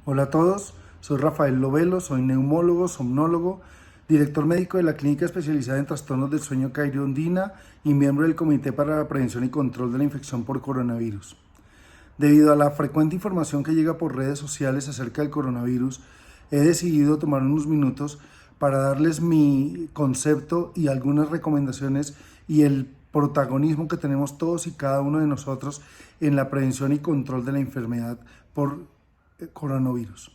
Hola a todos, soy Rafael Lovelo, soy neumólogo, somnólogo, director médico de la Clínica Especializada en Trastornos del Sueño Cairo Ondina y miembro del Comité para la Prevención y Control de la Infección por Coronavirus. Debido a la frecuente información que llega por redes sociales acerca del coronavirus, he decidido tomar unos minutos para darles mi concepto y algunas recomendaciones y el protagonismo que tenemos todos y cada uno de nosotros en la prevención y control de la enfermedad por coronavirus.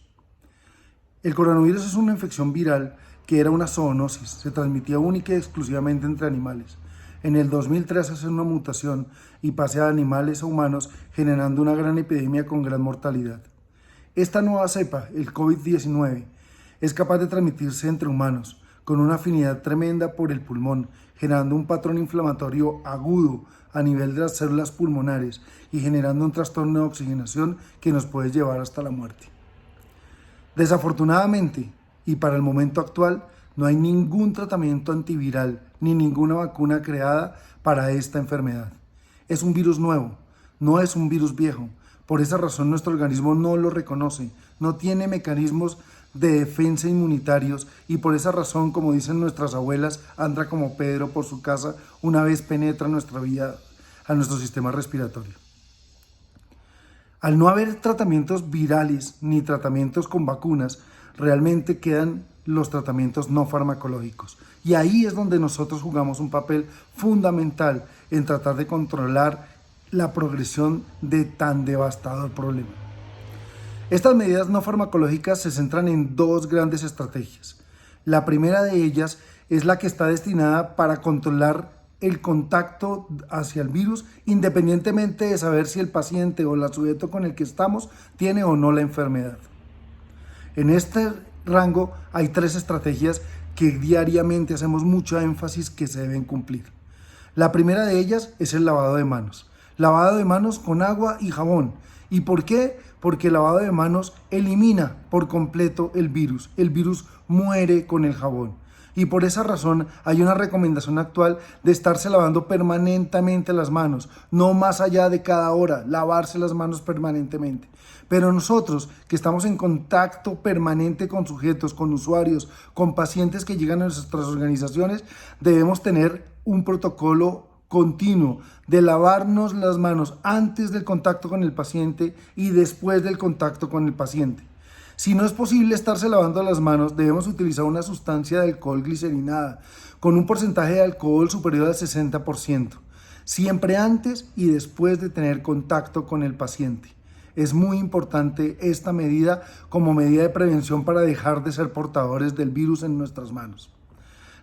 El coronavirus es una infección viral que era una zoonosis, se transmitía única y exclusivamente entre animales. En el 2003 hace una mutación y pasa de animales a humanos, generando una gran epidemia con gran mortalidad. Esta nueva cepa, el COVID-19, es capaz de transmitirse entre humanos, con una afinidad tremenda por el pulmón, generando un patrón inflamatorio agudo a nivel de las células pulmonares y generando un trastorno de oxigenación que nos puede llevar hasta la muerte. Desafortunadamente, y para el momento actual, no hay ningún tratamiento antiviral ni ninguna vacuna creada para esta enfermedad. Es un virus nuevo, no es un virus viejo. Por esa razón nuestro organismo no lo reconoce, no tiene mecanismos de defensa inmunitarios y por esa razón, como dicen nuestras abuelas, anda como Pedro por su casa una vez penetra nuestra vida a nuestro sistema respiratorio. Al no haber tratamientos virales ni tratamientos con vacunas, realmente quedan los tratamientos no farmacológicos. Y ahí es donde nosotros jugamos un papel fundamental en tratar de controlar la progresión de tan devastador problema. Estas medidas no farmacológicas se centran en dos grandes estrategias. La primera de ellas es la que está destinada para controlar el contacto hacia el virus, independientemente de saber si el paciente o el sujeto con el que estamos tiene o no la enfermedad. En este rango hay tres estrategias que diariamente hacemos mucho énfasis que se deben cumplir. La primera de ellas es el lavado de manos. Lavado de manos con agua y jabón. ¿Y por qué? Porque el lavado de manos elimina por completo el virus. El virus muere con el jabón. Y por esa razón hay una recomendación actual de estarse lavando permanentemente las manos, no más allá de cada hora, lavarse las manos permanentemente. Pero nosotros que estamos en contacto permanente con sujetos, con usuarios, con pacientes que llegan a nuestras organizaciones, debemos tener un protocolo continuo de lavarnos las manos antes del contacto con el paciente y después del contacto con el paciente. Si no es posible estarse lavando las manos, debemos utilizar una sustancia de alcohol glicerinada con un porcentaje de alcohol superior al 60%, siempre antes y después de tener contacto con el paciente. Es muy importante esta medida como medida de prevención para dejar de ser portadores del virus en nuestras manos.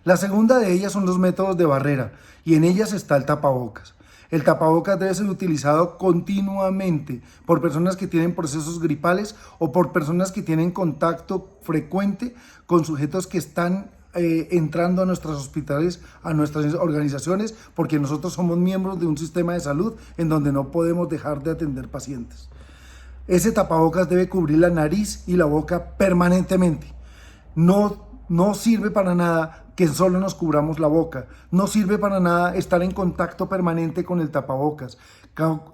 La segunda de ellas son los métodos de barrera y en ellas está el tapabocas. El tapabocas debe ser utilizado continuamente por personas que tienen procesos gripales o por personas que tienen contacto frecuente con sujetos que están entrando a nuestros hospitales, a nuestras organizaciones, porque nosotros somos miembros de un sistema de salud en donde no podemos dejar de atender pacientes. Ese tapabocas debe cubrir la nariz y la boca permanentemente. No sirve para nada que solo nos cubramos la boca. No sirve para nada estar en contacto permanente con el tapabocas.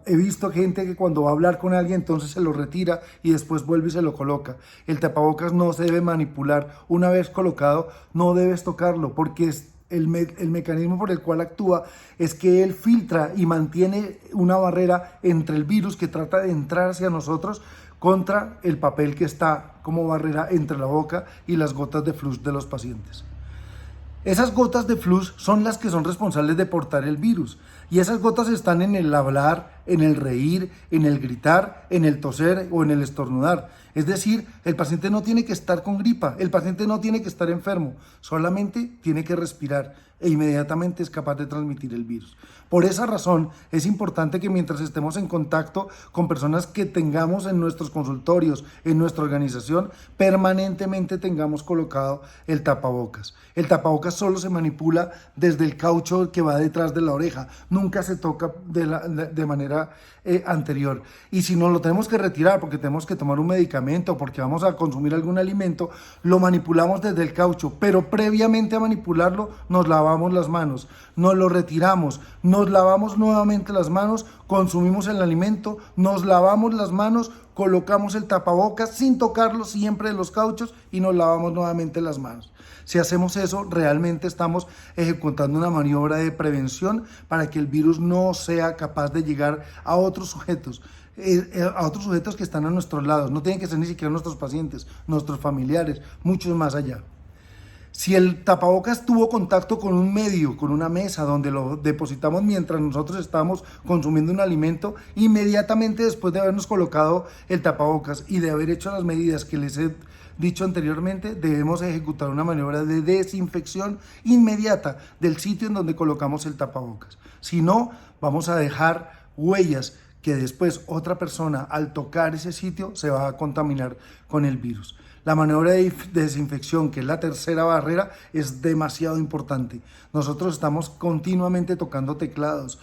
He visto gente que cuando va a hablar con alguien entonces se lo retira y después vuelve y se lo coloca. El tapabocas no se debe manipular. Una vez colocado no debes tocarlo porque el mecanismo por el cual actúa es que él filtra y mantiene una barrera entre el virus que trata de entrar hacia nosotros contra el papel que está como barrera entre la boca y las gotas de flux de los pacientes. Esas gotas de flux son las que son responsables de portar el virus y esas gotas están en el hablar, en el reír, en el gritar, en el toser o en el estornudar. Es decir, el paciente no tiene que estar con gripa, el paciente no tiene que estar enfermo, solamente tiene que respirar e inmediatamente es capaz de transmitir el virus. Por esa razón es importante que mientras estemos en contacto con personas que tengamos en nuestros consultorios, en nuestra organización, permanentemente tengamos colocado el tapabocas. El tapabocas solo se manipula desde el caucho que va detrás de la oreja, nunca se toca de manera anterior. Y si no lo tenemos que retirar porque tenemos que tomar un medicamento o porque vamos a consumir algún alimento, lo manipulamos desde el caucho, pero previamente a manipularlo nos lavamos las manos, nos lo retiramos, nos lavamos nuevamente las manos, consumimos el alimento, nos lavamos las manos colocamos el tapabocas sin tocarlo siempre de los cauchos y nos lavamos nuevamente las manos. Si hacemos eso, realmente estamos ejecutando una maniobra de prevención para que el virus no sea capaz de llegar a otros sujetos que están a nuestros lados. No tienen que ser ni siquiera nuestros pacientes, nuestros familiares, muchos más allá. Si el tapabocas tuvo contacto con un medio, con una mesa donde lo depositamos mientras nosotros estamos consumiendo un alimento, inmediatamente después de habernos colocado el tapabocas y de haber hecho las medidas que les he dicho anteriormente, debemos ejecutar una maniobra de desinfección inmediata del sitio en donde colocamos el tapabocas. Si no, vamos a dejar huellas que después otra persona al tocar ese sitio se va a contaminar con el virus. La maniobra de desinfección, que es la tercera barrera, es demasiado importante. Nosotros estamos continuamente tocando teclados,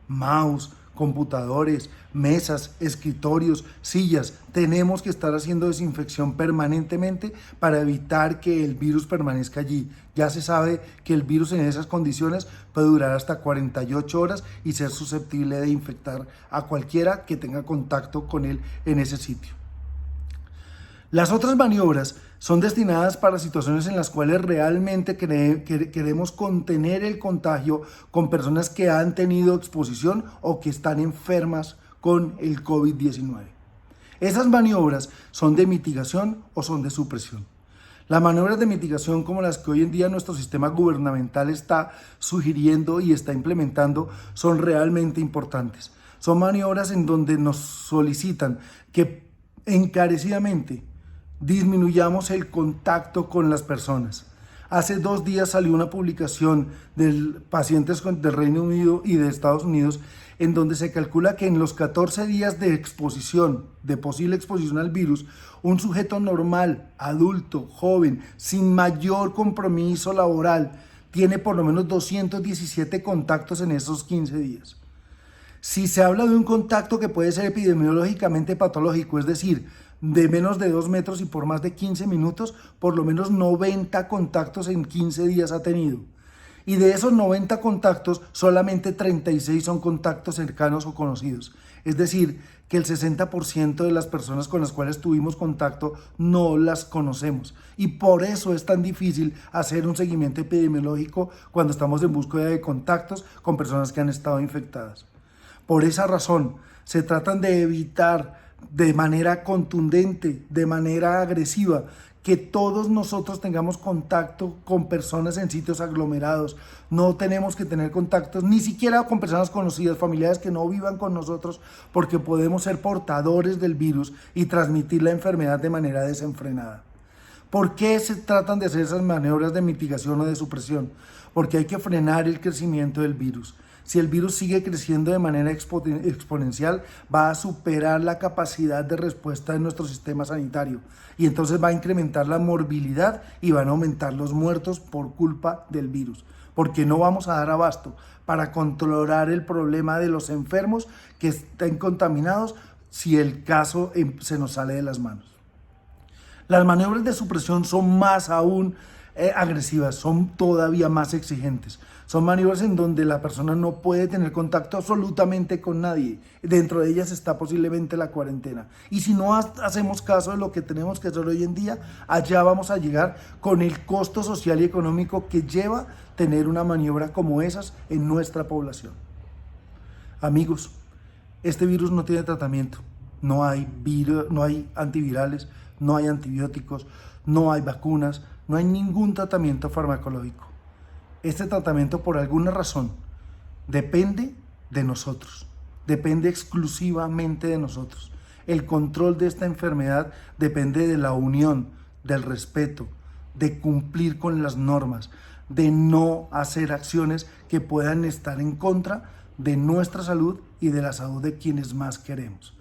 mouse, computadores, mesas, escritorios, sillas. Tenemos que estar haciendo desinfección permanentemente para evitar que el virus permanezca allí. Ya se sabe que el virus en esas condiciones puede durar hasta 48 horas y ser susceptible de infectar a cualquiera que tenga contacto con él en ese sitio. Las otras maniobras son destinadas para situaciones en las cuales realmente queremos contener el contagio con personas que han tenido exposición o que están enfermas con el COVID-19. Esas maniobras son de mitigación o son de supresión. Las maniobras de mitigación, como las que hoy en día nuestro sistema gubernamental está sugiriendo y está implementando, son realmente importantes. Son maniobras en donde nos solicitan que encarecidamente disminuyamos el contacto con las personas. Hace 2 días salió una publicación de pacientes del Reino Unido y de Estados Unidos en donde se calcula que en los 14 días de exposición, de posible exposición al virus, un sujeto normal, adulto, joven, sin mayor compromiso laboral, tiene por lo menos 217 contactos en esos 15 días. Si se habla de un contacto que puede ser epidemiológicamente patológico, es decir, de menos de 2 metros y por más de 15 minutos, por lo menos 90 contactos en 15 días ha tenido. Y de esos 90 contactos, solamente 36 son contactos cercanos o conocidos. Es decir, que el 60% de las personas con las cuales tuvimos contacto no las conocemos. Y por eso es tan difícil hacer un seguimiento epidemiológico cuando estamos en búsqueda de contactos con personas que han estado infectadas. Por esa razón, se tratan de evitar de manera contundente, de manera agresiva, que todos nosotros tengamos contacto con personas en sitios aglomerados. No tenemos que tener contactos ni siquiera con personas conocidas, familiares que no vivan con nosotros, porque podemos ser portadores del virus y transmitir la enfermedad de manera desenfrenada. ¿Por qué se tratan de hacer esas maniobras de mitigación o de supresión? Porque hay que frenar el crecimiento del virus. Si el virus sigue creciendo de manera exponencial, va a superar la capacidad de respuesta de nuestro sistema sanitario y entonces va a incrementar la morbilidad y van a aumentar los muertos por culpa del virus, porque no vamos a dar abasto para controlar el problema de los enfermos que estén contaminados si el caso se nos sale de las manos. Las maniobras de supresión son más aún agresivas, son todavía más exigentes. Son maniobras en donde la persona no puede tener contacto absolutamente con nadie. Dentro de ellas está posiblemente la cuarentena. Y si no hacemos caso de lo que tenemos que hacer hoy en día, allá vamos a llegar con el costo social y económico que lleva tener una maniobra como esas en nuestra población. Amigos, este virus no tiene tratamiento. No hay antivirales, no hay antibióticos, no hay vacunas, no hay ningún tratamiento farmacológico. Este tratamiento, por alguna razón, depende de nosotros, depende exclusivamente de nosotros. El control de esta enfermedad depende de la unión, del respeto, de cumplir con las normas, de no hacer acciones que puedan estar en contra de nuestra salud y de la salud de quienes más queremos.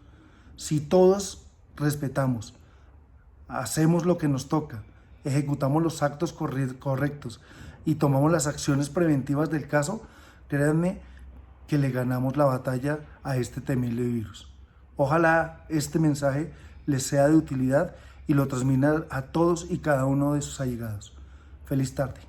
Si todos respetamos, hacemos lo que nos toca, ejecutamos los actos correctos y tomamos las acciones preventivas del caso, créanme que le ganamos la batalla a este temible virus. Ojalá este mensaje les sea de utilidad y lo transmitan a todos y cada uno de sus allegados. Feliz tarde.